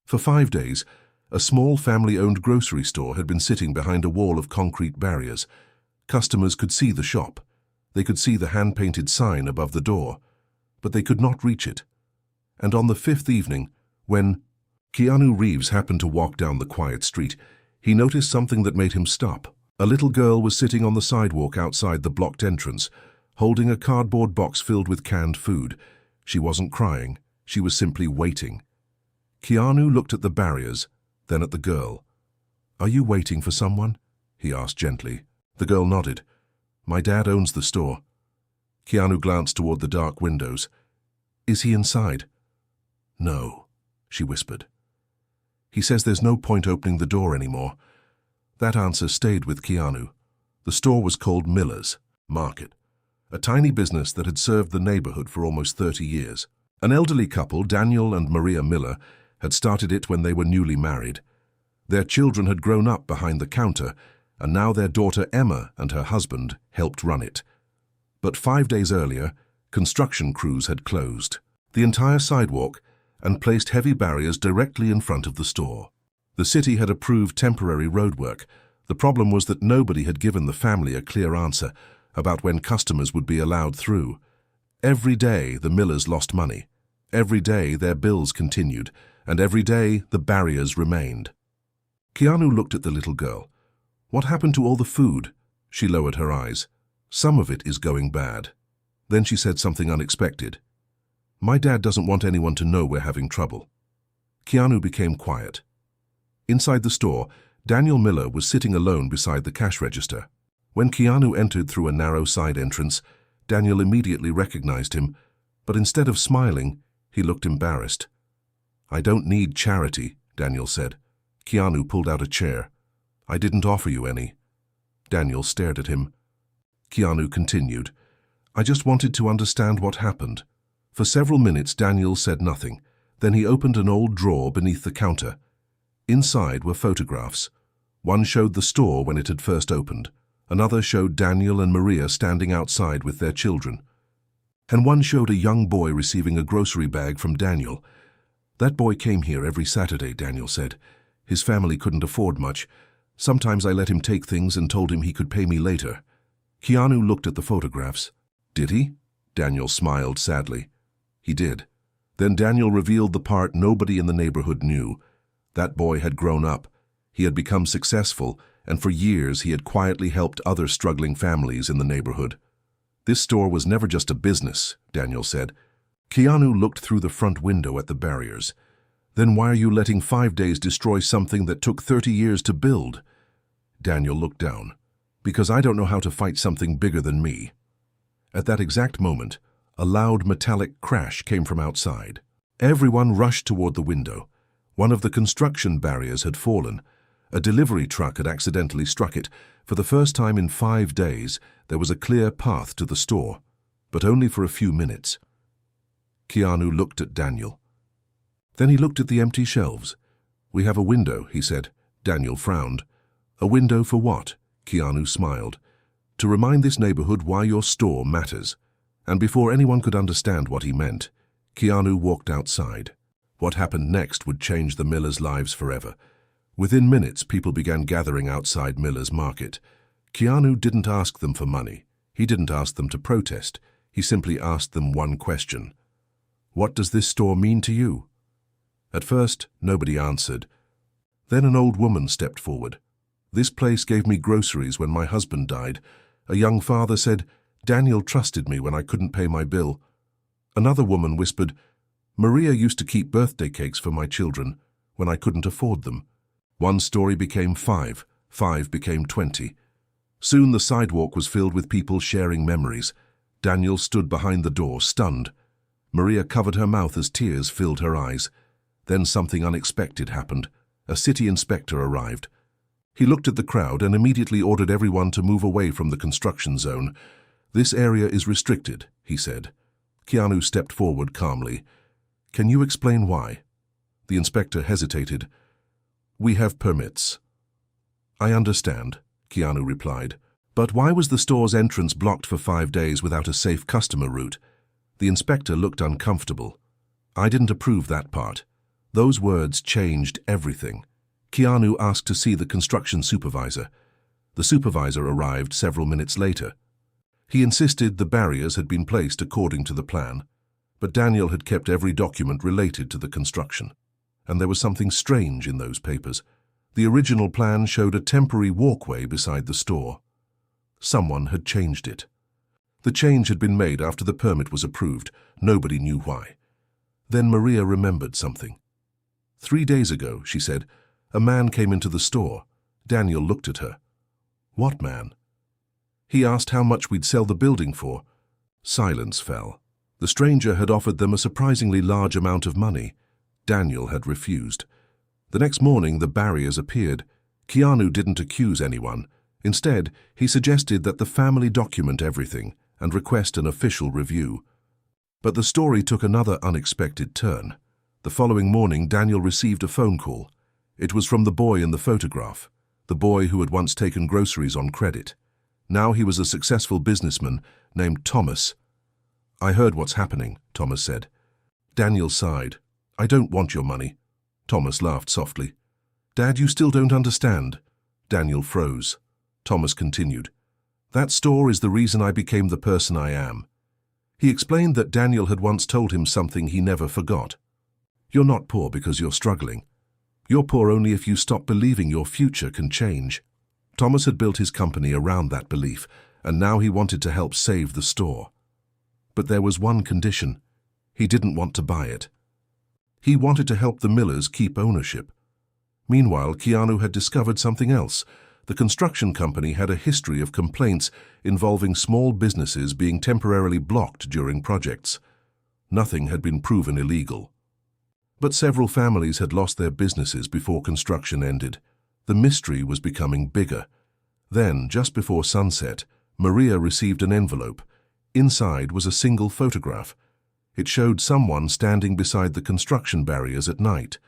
For 5 days, a small family-owned grocery store had been sitting behind a wall of concrete barriers. Customers could see the shop. They could see the hand-painted sign above the door, but they could not reach it. And on the 5th evening, when Keanu Reeves happened to walk down the quiet street, he noticed something that made him stop. A little girl was sitting on the sidewalk outside the blocked entrance, holding a cardboard box filled with canned food. She wasn't crying, she was simply waiting. Keanu looked at the barriers, then at the girl. "Are you waiting for someone?" he asked gently. The girl nodded. "My dad owns the store." Keanu glanced toward the dark windows. "Is he inside?" "No," she whispered. "He says there's no point opening the door anymore." That answer stayed with Keanu. The store was called Miller's Market, a tiny business that had served the neighborhood for almost 30 years. An elderly couple, Daniel and Maria Miller, had started it when they were newly married. Their children had grown up behind the counter, and now their daughter Emma and her husband helped run it. But 5 days earlier, construction crews had closed the entire sidewalk and placed heavy barriers directly in front of the store. The city had approved temporary roadwork. The problem was that nobody had given the family a clear answer about when customers would be allowed through. Every day the Millers lost money. Every day their bills continued, and every day the barriers remained. Keanu looked at the little girl. "What happened to all the food?" She lowered her eyes. "Some of it is going bad." Then she said something unexpected. "My dad doesn't want anyone to know we're having trouble." Keanu became quiet. Inside the store, Daniel Miller was sitting alone beside the cash register. When Keanu entered through a narrow side entrance, Daniel immediately recognized him, but instead of smiling, he looked embarrassed. "I don't need charity," Daniel said. Keanu pulled out a chair. "I didn't offer you any." Daniel stared at him. Keanu continued. "I just wanted to understand what happened." For several minutes Daniel said nothing. Then he opened an old drawer beneath the counter. Inside were photographs. One showed the store when it had first opened. Another showed Daniel and Maria standing outside with their children. And one showed a young boy receiving a grocery bag from Daniel. "That boy came here every Saturday," Daniel said. "His family couldn't afford much. Sometimes I let him take things and told him he could pay me later." Keanu looked at the photographs. "Did he?" Daniel smiled sadly. "He did." Then Daniel revealed the part nobody in the neighborhood knew. That boy had grown up. He had become successful, and for years he had quietly helped other struggling families in the neighborhood. "This store was never just a business," Daniel said. Keanu looked through the front window at the barriers. "Then why are you letting 5 days destroy something that took 30 years to build?" Daniel looked down. "Because I don't know how to fight something bigger than me." At that exact moment, a loud metallic crash came from outside. Everyone rushed toward the window. One of the construction barriers had fallen. A delivery truck had accidentally struck it. For the first time in 5 days, there was a clear path to the store, but only for a few minutes. Keanu looked at Daniel. Then he looked at the empty shelves. "We have a window," he said. Daniel frowned. "A window for what?" Keanu smiled. "To remind this neighborhood why your store matters." And before anyone could understand what he meant, Keanu walked outside. What happened next would change the Millers' lives forever. Within minutes, people began gathering outside Miller's Market. Keanu didn't ask them for money. He didn't ask them to protest. He simply asked them one question. "What does this store mean to you?" At first, nobody answered. Then an old woman stepped forward. "This place gave me groceries when my husband died." A young father said, "Daniel trusted me when I couldn't pay my bill." Another woman whispered, "Maria used to keep birthday cakes for my children when I couldn't afford them." One story became 5, 5 became 20. Soon the sidewalk was filled with people sharing memories. Daniel stood behind the door, stunned. Maria covered her mouth as tears filled her eyes. Then something unexpected happened. A city inspector arrived. He looked at the crowd and immediately ordered everyone to move away from the construction zone. "This area is restricted," he said. Keanu stepped forward calmly. "Can you explain why?" The inspector hesitated. "We have permits." "I understand," Keanu replied. "But why was the store's entrance blocked for 5 days without a safe customer route?" The inspector looked uncomfortable. "I didn't approve that part. Those words changed everything. Keanu asked to see the construction supervisor. The supervisor arrived several minutes later. He insisted the barriers had been placed according to the plan, but Daniel had kept every document related to the construction. And there was something strange in those papers. The original plan showed a temporary walkway beside the store. Someone had changed it. The change had been made after the permit was approved. Nobody knew why. Then Maria remembered something. 3 days ago, she said, a man came into the store. Daniel looked at her. What man? He asked how much we'd sell the building for. Silence fell. The stranger had offered them a surprisingly large amount of money. Daniel had refused. The next morning, the barriers appeared. Keanu didn't accuse anyone. Instead, he suggested that the family document everything and request an official review. But the story took another unexpected turn. The following morning, Daniel received a phone call. It was from the boy in the photograph, the boy who had once taken groceries on credit. Now he was a successful businessman named Thomas. I heard what's happening, Thomas said. Daniel sighed. I don't want your money. Thomas laughed softly. Dad, you still don't understand. Daniel froze. Thomas continued. That store is the reason I became the person I am. He explained that Daniel had once told him something he never forgot. You're not poor because you're struggling. You're poor only if you stop believing your future can change. Thomas had built his company around that belief, and now he wanted to help save the store. But there was one condition. He didn't want to buy it. He wanted to help the Millers keep ownership. Meanwhile, Keanu had discovered something else. The construction company had a history of complaints involving small businesses being temporarily blocked during projects. Nothing had been proven illegal. But several families had lost their businesses before construction ended. The mystery was becoming bigger. Then, just before sunset, Maria received an envelope. Inside was a single photograph. It showed someone standing beside the construction barriers at night.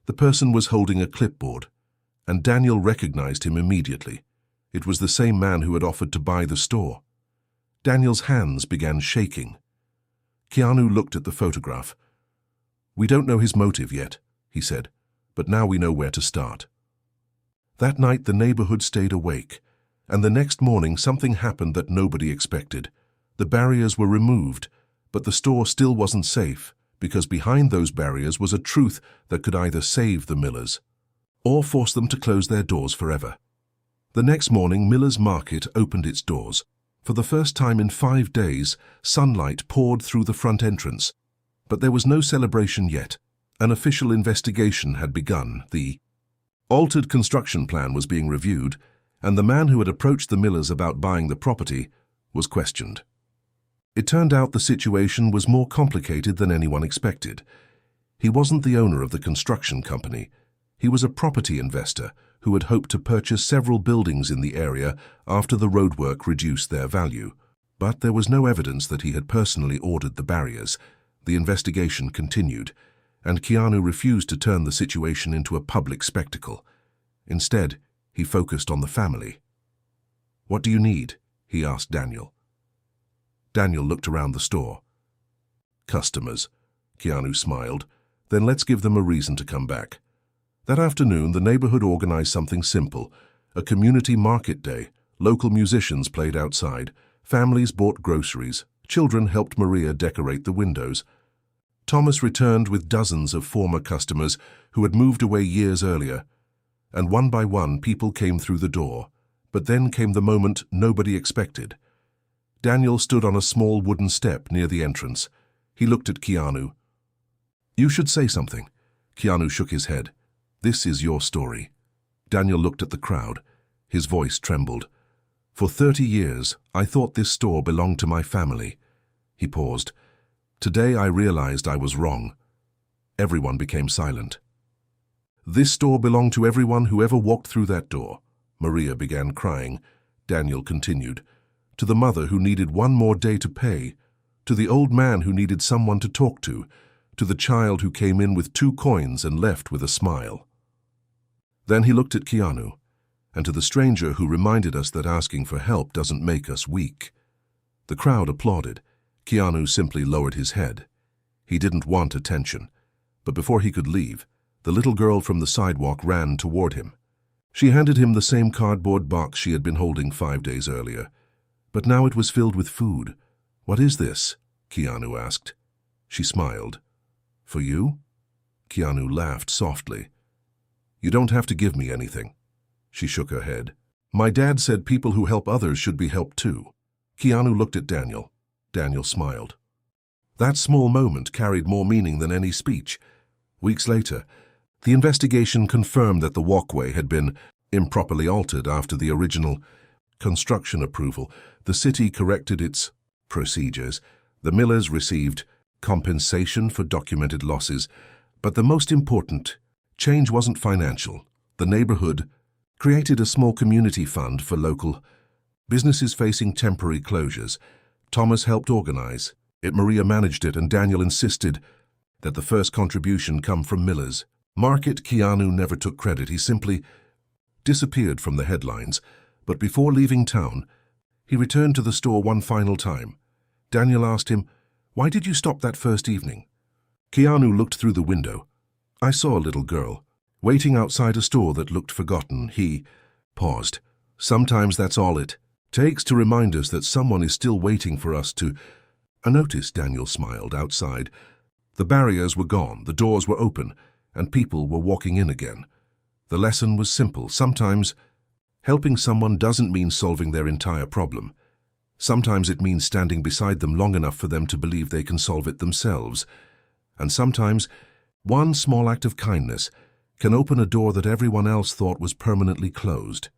The person was holding a clipboard, and Daniel recognized him immediately. It was the same man who had offered to buy the store. Daniel's hands began shaking. Keanu looked at the photograph. We don't know his motive yet, he said, but now we know where to start. That night the neighborhood stayed awake, and the next morning something happened that nobody expected. The barriers were removed, but the store still wasn't safe, because behind those barriers was a truth that could either save the Millers or force them to close their doors forever. The next morning, Miller's Market opened its doors. For the first time in 5 days, sunlight poured through the front entrance. But there was no celebration yet. An official investigation had begun. The altered construction plan was being reviewed, and the man who had approached the Millers about buying the property was questioned. It turned out the situation was more complicated than anyone expected. He wasn't the owner of the construction company. He was a property investor who had hoped to purchase several buildings in the area after the roadwork reduced their value. But there was no evidence that he had personally ordered the barriers. The investigation continued, and Keanu refused to turn the situation into a public spectacle. Instead, he focused on the family. What do you need? He asked Daniel. Daniel looked around the store. Customers. Keanu smiled. Then let's give them a reason to come back. That afternoon, the neighborhood organized something simple, a community market day. Local musicians played outside. Families bought groceries. Children helped Maria decorate the windows. Thomas returned with dozens of former customers who had moved away years earlier. And one by one, people came through the door. But then came the moment nobody expected. Daniel stood on a small wooden step near the entrance. He looked at Keanu. You should say something. Keanu shook his head. This is your story. Daniel looked at the crowd. His voice trembled. For 30 years, I thought this store belonged to my family. He paused. Today I realized I was wrong. Everyone became silent. This store belonged to everyone who ever walked through that door. Maria began crying. Daniel continued. To the mother who needed one more day to pay. To the old man who needed someone to talk to. To the child who came in with 2 coins and left with a smile. Then he looked at Keanu, and to the stranger who reminded us that asking for help doesn't make us weak. The crowd applauded. Keanu simply lowered his head. He didn't want attention. But before he could leave, the little girl from the sidewalk ran toward him. She handed him the same cardboard box she had been holding 5 days earlier. But now it was filled with food. "What is this?" Keanu asked. She smiled. "For you?" Keanu laughed softly. "You don't have to give me anything." She shook her head. "My dad said people who help others should be helped too." Keanu looked at Daniel. Daniel smiled. That small moment carried more meaning than any speech. Weeks later, the investigation confirmed that the walkway had been improperly altered after the original construction approval. The city corrected its procedures. The Millers received compensation for documented losses. But the most important change wasn't financial. The neighborhood created a small community fund for local businesses facing temporary closures. Thomas helped organize it, Maria managed it, and Daniel insisted that the first contribution come from Millers. Market. Keanu never took credit. He simply disappeared from the headlines. But before leaving town, he returned to the store one final time. Daniel asked him, "Why did you stop that first evening?" Keanu looked through the window. "I saw a little girl waiting outside a store that looked forgotten." He paused. "Sometimes that's all it takes to remind us that someone is still waiting for us to notice." Daniel smiled. Outside, the barriers were gone, the doors were open, and people were walking in again. The lesson was simple. Sometimes helping someone doesn't mean solving their entire problem. Sometimes it means standing beside them long enough for them to believe they can solve it themselves. And sometimes one small act of kindness can open a door that everyone else thought was permanently closed.